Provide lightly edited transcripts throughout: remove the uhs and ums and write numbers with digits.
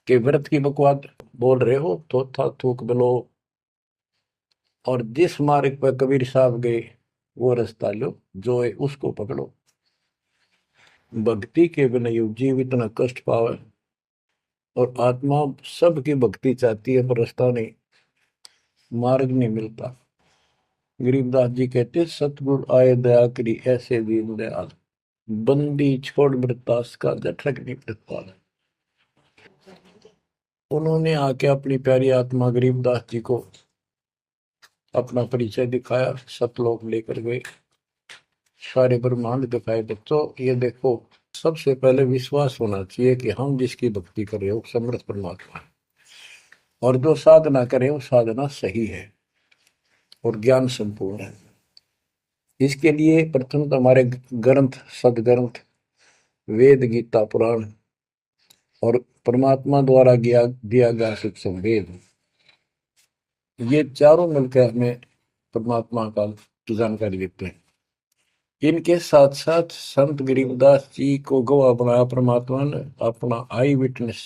कि व्रत की बकवाद बोल रहे हो तो था थूक बोलो, और जिस मार्ग पर कबीर साहब गए वो रास्ता लो, जो है उसको पकड़ो। भक्ति के बिना ये जीव इतना कष्ट पावे, और आत्मा सबकी भक्ति चाहती है पर रास्ता नहीं, मार्ग नहीं मिलता। गरीबदास जी कहते सतगुरु आए दया करी ऐसे दीन दयाल, बंदी छोड़ मृतास का जठरक नहीं प्रतिपाल। उन्होंने आके अपनी प्यारी आत्मा गरीबदास जी को अपना परिचय दिखाया, सतलोक लेकर गए, सारे ब्रह्मांड दिखाए। बच्चों ये देखो, सबसे पहले विश्वास होना चाहिए कि हम जिसकी भक्ति कर रहे हो समर्थ परमात्मा है, और जो साधना करे वो साधना सही है और ज्ञान संपूर्ण है। इसके लिए प्रथम तो हमारे ग्रंथ, सदग्रंथ, वेद, गीता, पुराण और परमात्मा द्वारा दिया गया शिक्षण वेद, ये चारों मिलकर हमें परमात्मा का की जानकारी देते हैं। इनके साथ साथ संत गरीबदास जी को गवाह बनाया परमात्मा ने, अपना आई विटनेस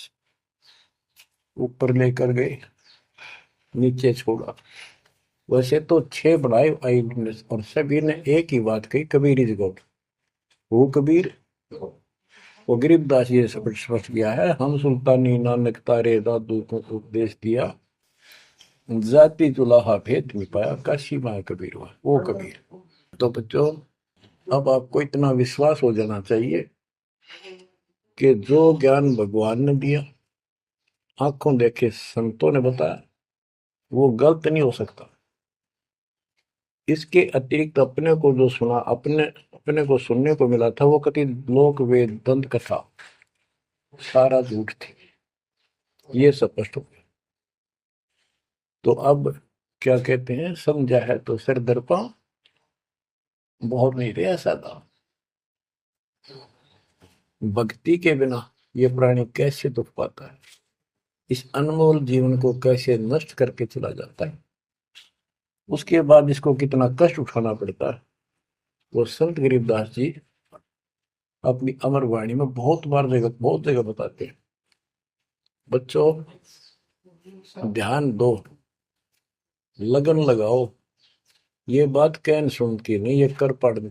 ऊपर लेकर गए, नीचे छोड़ा। वैसे तो 6 बनाए आई विटनेस, और सभी ने एक ही बात कही, कबीर इज गॉड। वो कबीर, वो गरीबदास जी सब स्पष्ट किया है, हम सुल्तानी नानक तारे दादू को उपदेश दिया, जाति जुलाहा भेद मिटाया, काशी माँ कबीर हुआ वो कबीर। तो बच्चों, अब आपको इतना विश्वास हो जाना चाहिए कि जो ज्ञान भगवान ने दिया, आंखों देखे संतों ने बताया, वो गलत नहीं हो सकता। इसके अतिरिक्त अपने को जो सुना, अपने अपने को सुनने को मिला था, वो कति लोक वेद दंत कथा सारा झूठ थी, ये स्पष्ट हो गया। तो अब क्या कहते हैं, समझा है तो सिर दर्पा बहुत नहीं रहे ऐसा था। भक्ति के बिना ये प्राणी कैसे दुख पाता है, इस अनमोल जीवन को कैसे नष्ट करके चला जाता है, उसके बाद इसको कितना कष्ट उठाना पड़ता है, वो संत गरीबदास जी अपनी अमर वाणी में बहुत जगह बताते हैं। बच्चों ध्यान दो, लगन लगाओ, ये बात कहन सुन की नहीं, ये कर पढ़ने।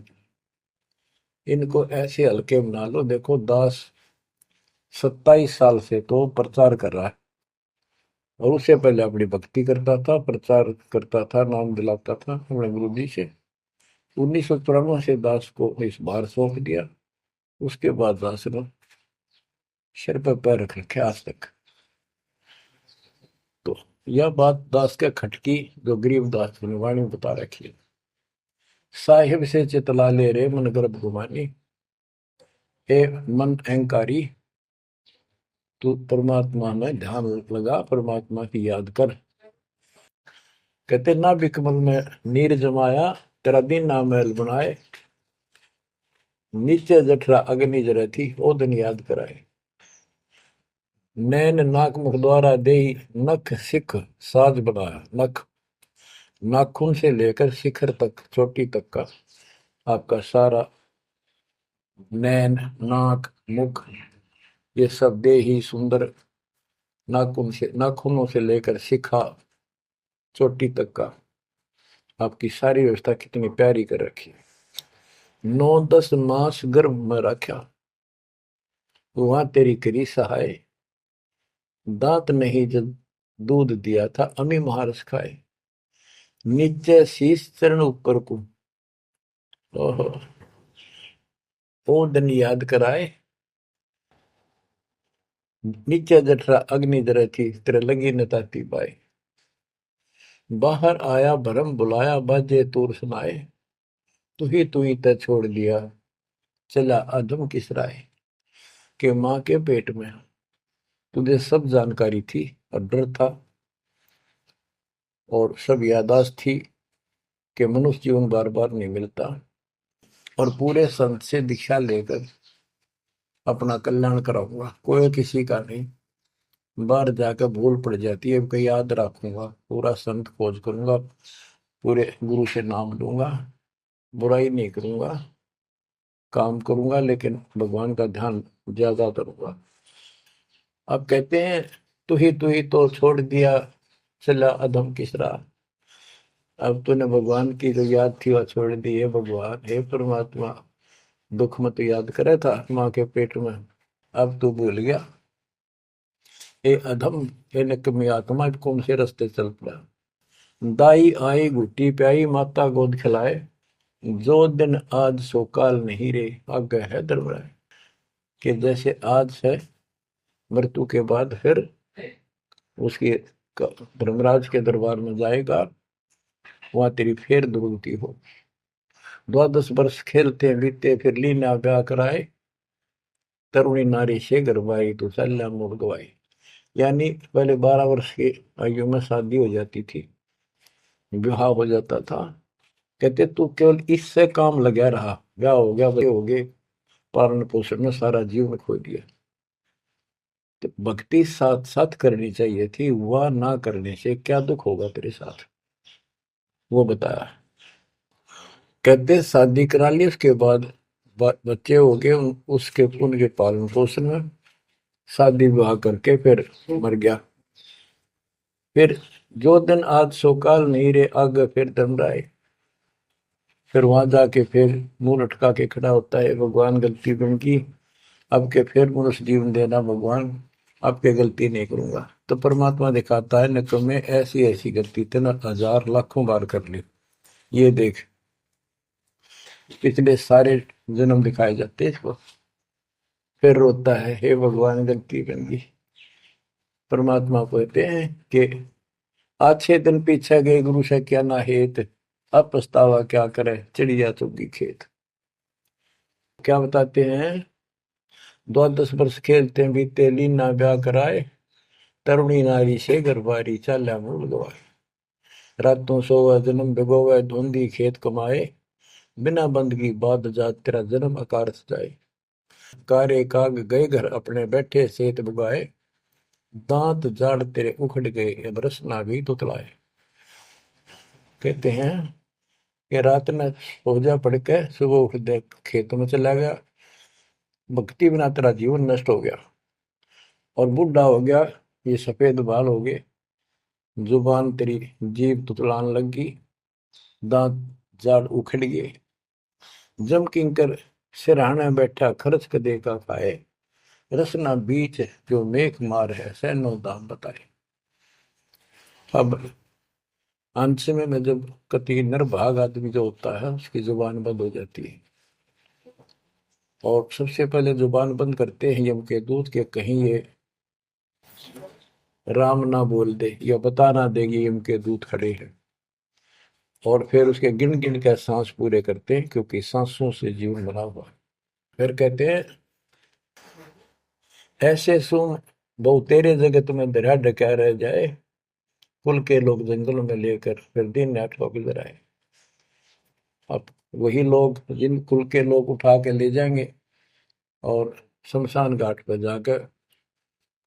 इनको ऐसे हल्के बना लो। देखो दास 27 साल से तो प्रचार कर रहा है, और उससे पहले अपनी भक्ति करता था, प्रचार करता था, नाम दिलाता था अपने गुरु जी से। 1994 से दास को इस बार सौंप दिया, उसके बाद दास ने सिर पर पैर रख रखे आज तक। तो यह बात दास के खटकी जो गरीबदास ने वाणी में बता रखी है। साहिब से चितला ले रे मन गर्भ गुमानी, ए मन अहंकारी, तू परमात्मा में ध्यान लगा, परमात्मा की याद कर। कहते ना बिकमल में नीर जमाया, तेरा दिन ना महल बनाए, नीचे जठरा अग्नि जरे थी ओ दिन याद कराए। नैन नाक मुख द्वारा दे, नख सिख साज बनाया। नख, नाखून से लेकर शिखर तक, चोटी तक का आपका सारा नैन, नाक, मुख, ये सब दे ही सुंदर, नाखूनों से लेकर शिखा चोटी तक का आपकी सारी व्यवस्था कितनी प्यारी कर रखी है। 9-10 मास गर्भ में रखा, वहां तेरी करी सहाय, दांत नहीं जब दूध दिया था, अमी महारस खाए, नीचे शीश चरण ऊपर को, ओहो ओ दिन याद कराए, नीचे जठरा अग्नि जरे थी, तेरे लगी न ताती बाई। बाहर आया भरम बुलाया, बाजे तूर सुनाए, तू ही तय छोड़ दिया, चला आदम किस राय। के माँ के पेट में तुझे सब जानकारी थी, और डर था, और सब यादाश्त थी कि मनुष्य जीवन बार बार नहीं मिलता, और पूरे संत से दीक्षा लेकर अपना कल्याण कराऊंगा, कोई किसी का नहीं। बाहर जाकर भूल पड़ जाती है, कहीं याद रखूंगा, पूरा संत खोज करूंगा, पूरे गुरु से नाम लूंगा, बुराई नहीं करूंगा, काम करूंगा, लेकिन भगवान का ध्यान ज्यादा करूंगा। अब कहते हैं तू ही तो छोड़ दिया चला अधम किस राह। अब तूने भगवान की जो याद थी वह छोड़ दी है। भगवान हे परमात्मा, दुख मत याद करे था माँ के पेट में, अब तू भूल गया। ए अधम, हे निकम्मी आत्मा, कौन से रास्ते चल पड़ा। दाई आई घुट्टी प्याई, माता गोद खिलाए, जो दिन आज सो काल नहीं रे, आगे है दरबार। कि जैसे आज है, मृत्यु के बाद फिर उसकी धर्मराज के दरबार में जाएगा, वहां तेरी फिर दुर्गति हो। 12 वर्ष खेलते बीते, फिर लीना ब्याह कराए, तरुणी नारी से गरबाई तो सल्ला मोड़ गवाई। यानी पहले 12 वर्ष की आयु में शादी हो जाती थी, विवाह हो जाता था। कहते तू केवल इससे काम लगा रहा, ब्याह हो गया, बच्चे हो गए, पालन पोषण में सारा जीवन खो दिया। तो भक्ति साथ साथ करनी चाहिए थी, वह ना करने से क्या दुख होगा तेरे साथ, वो बताया। कहते शादी करा ली, उसके बाद बच्चे हो गए, उसके उनके पालन पोषण में शादी विवाह करके फिर मर गया। फिर जो दिन आज सोकाल नहीं रे, आगे फिर दमराए। फिर वहां जाके फिर मुंह लटका के खड़ा होता है, भगवान गलती उनकी, अब के फिर मनुष्य जीवन देना भगवान, अब के गलती नहीं करूंगा। तो परमात्मा दिखाता है न तुम्हें ऐसी ऐसी गलती तेना हजार लाखों बार कर ली, ये देख पिछले सारे जन्म दिखाए जाते इसको। फिर रोता है, हे भगवान गलती बन गई। परमात्मा को कहते हैं कि अच्छे दिन पीछे गए गुरु से क्या ना हेत, अब पछतावा क्या करे चिड़िया चुगी खेत। क्या बताते हैं, 12 वर्ष खेलते बीते, लीना ब्याह कराए, तरुणी नारी से गरबारी चाल्या मूल गवाए। रातों सोवा जन्म भिगोवे, धुंधी खेत कमाए, बिना बंद की बात जात तेरा जन्म अकारस जाए। कारे काग गए घर अपने बैठे सेत बुगाए, दांत जाड़ तेरे उखड़ गए, अब रसना भी तुतलाए। कहते हैं कि रात में सो जा पड़ के, सुबह उठ दे खेतों में चला गया, भक्ति बिना तेरा जीवन नष्ट हो गया। और बूढ़ा हो गया, ये सफेद बाल हो गए, जुबान तेरी जीभ तुतलान लगी, दांत जाड़ उखड़ गए। जम किंकर सिरहाने बैठा, खर्च कदे का खाए, रसना बीच जो मेघ मार है, सैनो दाम बताए। अब अंत में जब कति निर्भाग आदमी जो होता है, उसकी जुबान बंद हो जाती है, और सबसे पहले जुबान बंद करते हैं यम के दूत के, कहीं ये राम ना बोल दे या बता ना देगी यम के दूत खड़े हैं। और फिर उसके गिन गिन के सांस पूरे करते हैं, क्योंकि सांसों से जीवन बना हुआ है। फिर कहते हैं ऐसे सुन बहु तेरे जगत में दरिया डका रह जाए, कुल के लोग जंगलों में लेकर फिर दिन नाट को गुजर आए। अब वही लोग, जिन कुल के लोग उठा के ले जाएंगे और शमशान घाट पर जाकर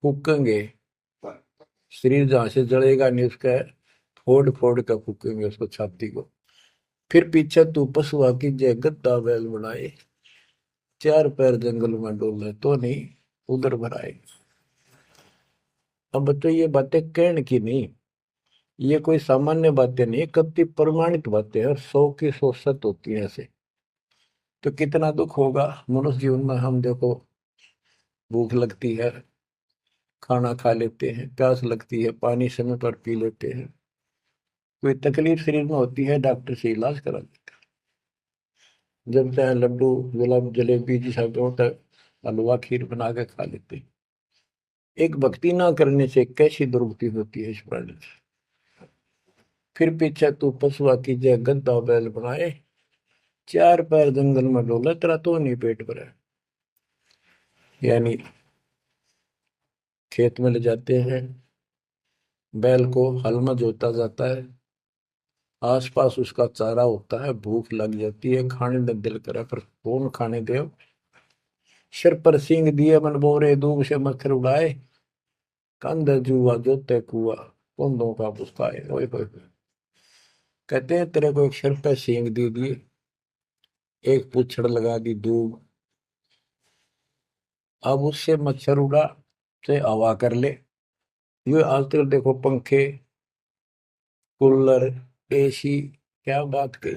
फूकेंगे, शरीर जहां से जलेगा नहीं उसका फोड़ फोड़ कर फूकेंगे उसको, छाती को। फिर पीछे तू पशुआ की जय गद्दा बैल बनाए, चार पैर जंगल में डोले तो नहीं उधर भराए। अब तो ये बातें कहने की नहीं, ये कोई सामान्य बातें नहीं, कति प्रमाणित बातें हैं, और 100 की 100 सत्य होती है ऐसे। तो कितना दुख होगा मनुष्य जीवन में। हम देखो, भूख लगती है, खाना खा लेते हैं, प्यास लगती है, पानी समय पर पी लेते हैं, कोई तकलीफ शरीर में होती है, डॉक्टर से इलाज करा लेते हैं, जब चाहे लड्डू गुलाब जलेबी जी सब होता है, हलवा खीर बना के खा लेते हैं। एक भक्ति ना करने से कैसी दुर्गति होती है इस प्राणी से। फिर पीछे तू पशुआ की जय गद्दा बैल बनाए, चार पैर जंगल में डोला तेरा तो नहीं पेट भरा। यानी खेत में ले जाते हैं, बैल को हल में जोता जाता है, आसपास उसका चारा होता है, भूख लग जाती है, खाने में दिल करे पर कौन खाने दे। सिर पर सींग दिए मन बोरे, दूब से मच्छर उड़ाए, कंध जुआ जोते कुआ, कुंदों का पुस्ताए। ओए होए होए। कहते हैं तेरे को एक सिर पर सींग दे दिए, एक पूछड़ लगा दी दूब, अब उससे मच्छर उड़ा, से हवा कर ले। ये आजकल देखो पंखे, कूलर, एसी, क्या बात कही।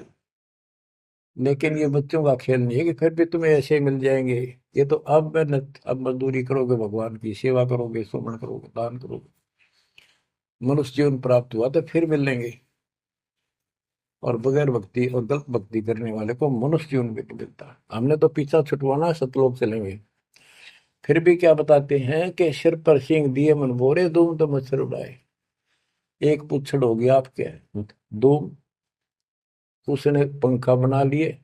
लेकिन ये बच्चों का खेल नहीं है कि फिर भी तुम्हें ऐसे मिल जाएंगे। ये तो अब मेहनत, अब मजदूरी करोगे, भगवान की सेवा करोगे, सुमन करोगे, दान करोगे, मनुष्य जीवन प्राप्त हुआ तो फिर मिलेंगे। और बगैर भक्ति और गलत भक्ति करने वाले को मनुष्य जीवन भी नहीं मिलता। हमने तो पीछा छुटवाना, सतलोक चलेंगे। फिर भी क्या बताते हैं कि सिर पर सिंह दिए मन बोरे, धूम तो मच्छर उड़ाए। एक पुच्छड़ हो गया आपके, दो उसने पंखा बना लिए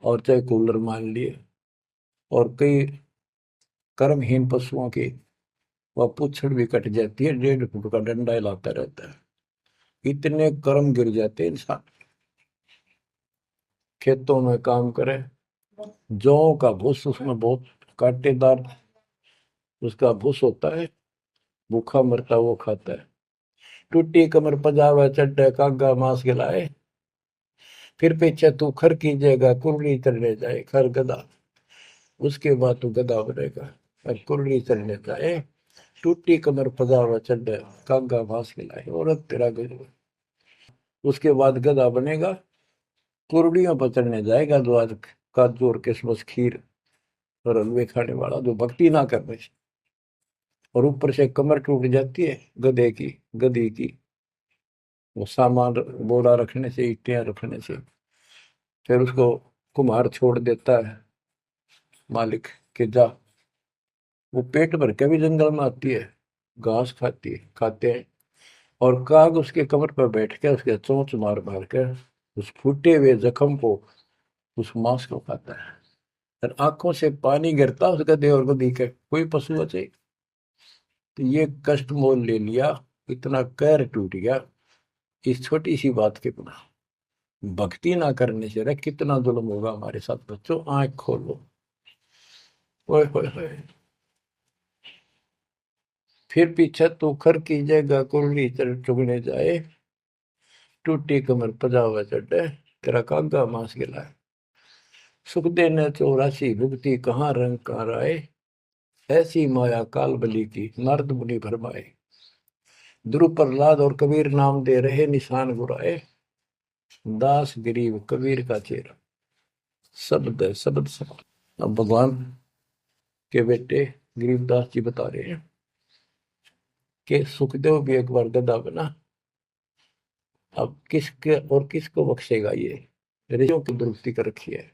और चाहे कूलर मान लिए। और कई कर्महीन पशुओं की वह पुच्छड़ भी कट जाती है, 1.5 फुट का डंडा हिलाता रहता है। इतने कर्म गिर जाते हैं इंसान। खेतों में काम करे, जौ का भूस, उसमें बहुत कांटेदार उसका भूस होता है, भूखा मरता वो खाता है। टूटी कमर पजावा चड्डे कागा मांस खिलाए, फिर पीछे तू खर कीजिएगा कुर्री चलने जाए। खर गधा, उसके बाद तू गधा बनेगा। और कुर्री चलने जाए, टूटी कमर पजावा चड्डे कागा मांस खिलाए, और तेरा गधा। उसके बाद गधा बनेगा, कुर्डियों पर चढ़ने जाएगा, जो आज काजू और किशमिश खीर और हलवे खाने वाला, जो भक्ति ना करने से। और ऊपर से कमर टूट जाती है गधे की, गधी की, वो सामान बोरा रखने से, ईटियां रखने से। फिर उसको कुम्हार छोड़ देता है मालिक के जा। वो पेट भर के भी जंगल में आती है, घास खाती है, खाते हैं। और काग उसके कमर पर बैठ के उसके चोंच मार मार कर उस फूटे हुए जख्म को, उस मांस को खाता है। और आंखों से पानी गिरता उस गधे और गधी के, कोई पशु बचे। तो ये कष्ट मोल ले लिया, इतना कहर टूट गया इस छोटी सी बात के बिना। भक्ति ना करने से रे कितना जुल्म होगा हमारे साथ। बच्चों आंख खोलो। ओए होए होए। फिर पीछे तो खर की जगह कुर्री चुगने जाए, टूटी कमर पजावा चढ़े, तेरा कागा मांस गिलाए। सुख देने 84 भुगती, कहाँ रंग कहाँ राय। ऐसी माया काल बली की, नारद मुनि भरमाए। ध्रुव प्रहलाद और कबीर नाम दे रहे निशान गुराए। दास गरीब कबीर का चेहरा, शब्द है शब्द शब्द। अब भगवान के बेटे गरीबदास जी बता रहे हैं कि सुखदेव भी एक बार गधा बना। अब किसके और किसको बख्शेगा ये, ऋषियों की दुरुस्ती कर रखी है।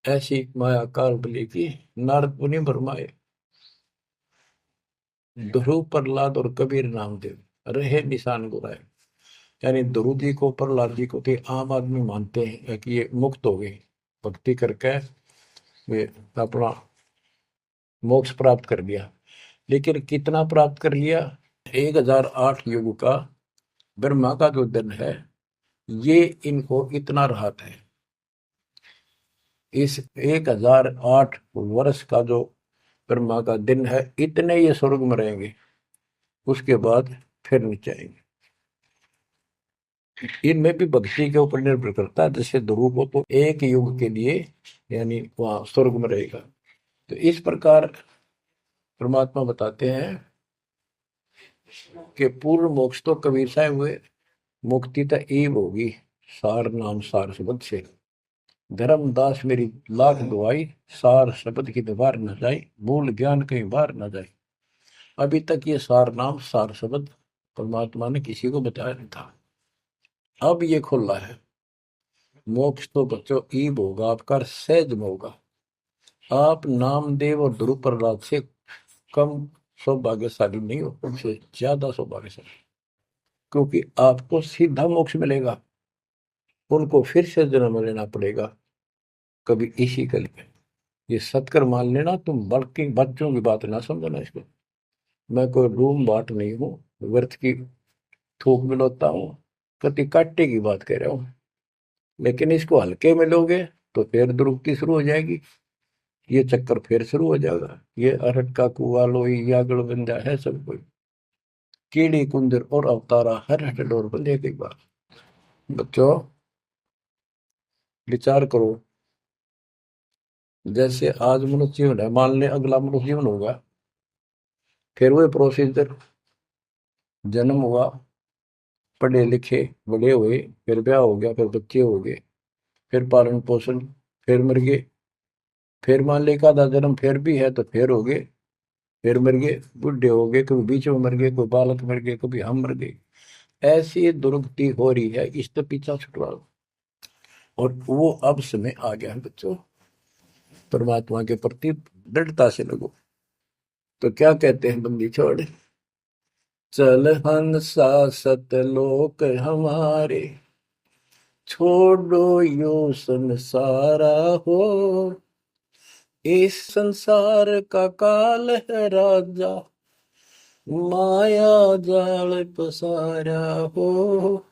ऐसी माया काल बली की, नारद मुनि भरमाए। ध्रुव प्रहलाद और कबीर नामदेव रहे निशान गुराए। यानी ध्रुव जी को, प्रहलाद जी को थे आम आदमी मानते हैं कि ये मुक्त हो गए, भक्ति करके वे अपना मोक्ष प्राप्त कर लिया। लेकिन कितना प्राप्त कर लिया? 1008 युग का ब्रह्मा का जो दिन है, ये इनको इतना राहत है। इस 1008 वर्ष का जो ब्रह्मा का दिन है, इतने ये स्वर्ग में रहेंगे, उसके बाद फिर नीचे आएंगे। इनमें भी भक्ति के ऊपर निर्भर करता है। जैसे ध्रुव को तो एक युग के लिए यानी वहां स्वर्ग में रहेगा। तो इस प्रकार परमात्मा बताते हैं कि पूर्ण मोक्ष तो कबीर साहब हुए, मुक्ति तो ईब होगी सार नाम सार शब्द से। धर्मदास मेरी लाख दुआई, सार शब्द की दीवार न जाए, मूल ज्ञान कहीं बाहर न जाए। अभी तक ये सार नाम सार शब्द परमात्मा ने किसी को बताया नहीं था, अब ये खुला है। मोक्ष तो बच्चों ईब होगा आपका, सहज में होगा। आप नामदेव और ध्रुव प्रहलाद से कम सौभाग्यशाली नहीं हो, उनसे ज्यादा सौभाग्यशाली। क्योंकि आपको सीधा मोक्ष मिलेगा, उनको फिर से जन्म लेना पड़ेगा कभी इसी कल में। ये सत्कर मान लेना, तुम बल्कि बच्चों की बात ना समझना इसको। मैं कोई रूम बाट नहीं हूँ, व्यर्थ की थूक मिलोता हूँ, कति काटे की बात कह रहा हूँ। लेकिन इसको हल्के में लोगे तो फिर दुरुक्ति शुरू हो जाएगी, ये चक्कर फिर शुरू हो जाएगा। ये अरट का कुआ लोई यागड़ बंजा है सब कोई, कीड़ी कुंदर और अवतारा हर हट डोर बंधे कई बार। बच्चों विचार करो, जैसे आज मनुष्य जीवन है, मान ले अगला मनुष्य जीवन होगा, फिर वही प्रोसीजर, जन्म हुआ, पढ़े लिखे, बड़े हुए, फिर ब्याह हो गया, फिर बच्चे हो गए, फिर पालन पोषण, फिर मर गए, फिर मान ले एक आधा जन्म फिर भी है तो फिर हो गए, फिर मर गए, बुढ़े हो गए, कभी बीच में मर गए, कोई बालक मर गए, कभी हम मर गए। ऐसी दुर्गति हो रही है, इससे पीछा छुटवाओ। और वो अब समय आ गया है बच्चों, परमात्मा के प्रति दृढ़ता से लगो। तो क्या कहते हैं बंदी छोड़, चल हंसा सतलोक हमारे, छोड़ो यो संसारा हो, इस संसार का काल है राजा, माया जाल पसारा हो,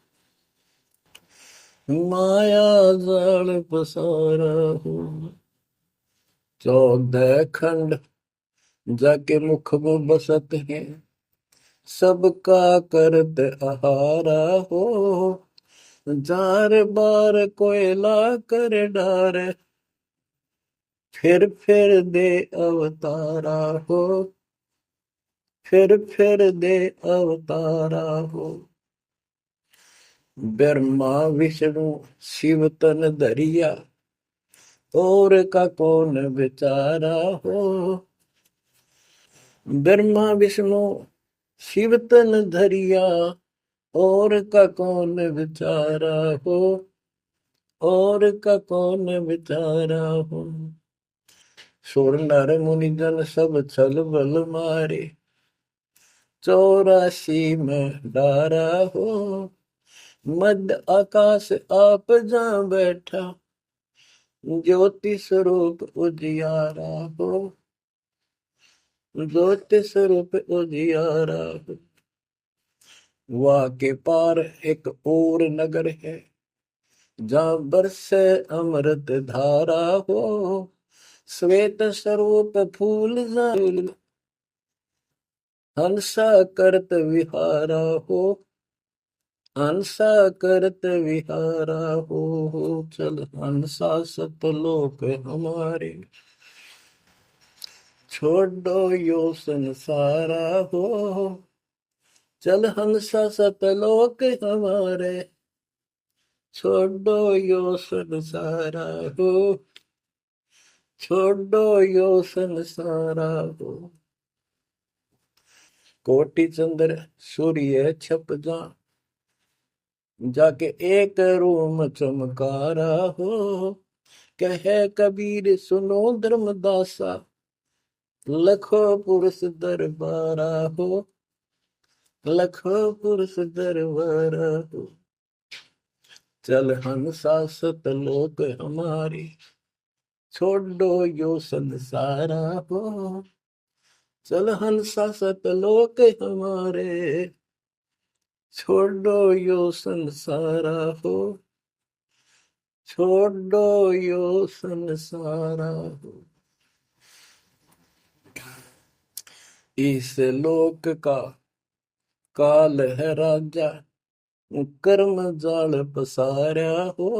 माया जाल पसारा हो। 14 खंड जाके मुख में बसत है, सबका करत आहारा हो, जार बार कोयला कर डार, फिर दे अवतारा हो, फिर दे अवतारा हो। ब्रह्मा विष्णु शिव तन धरिया, और का कौन बेचारा हो, ब्रह्मा विष्णु शिव तन धरिया, और का कौन बेचारा हो, और का कौन बेचारा हो। सुर नर मुनि जन सब छल बल मारे, 84 में डारा हो, मध्य आकाश आप जा बैठा, ज्योति स्वरूप उजियारा हो, ज्योति स्वरूप उजियारा हो। वहाँ के पार एक और नगर है, जहाँ बरसे अमृत धारा हो, श्वेत स्वरूप फूल हंसा करत विहारा हो, हंसा करत विहारा हो। चल हंसा सतलोक हमारे, छोड़ो यो संसारा हो, चल हंसा सतलोक हमारे, छोड़ो यो संसारा हो, छोड़ो यो संसारा हो। कोटि चंद्र सूर्य छप जा, जाके एक रूम चमकारा हो, कहे कबीर सुनो धर्मदासा, लखो पुरुष दरबारा हो, लखो पुरुष दरबारा हो। चल हंसा सतलोक हमारे, छोड़ो यो संसारा हो, चल हंसा सतलोक हमारे, छोड़ो यो संसारा हो, छोड़ो यो संसारा हो। इस लोक का काल है राजा, कर्म जाल पसारा हो।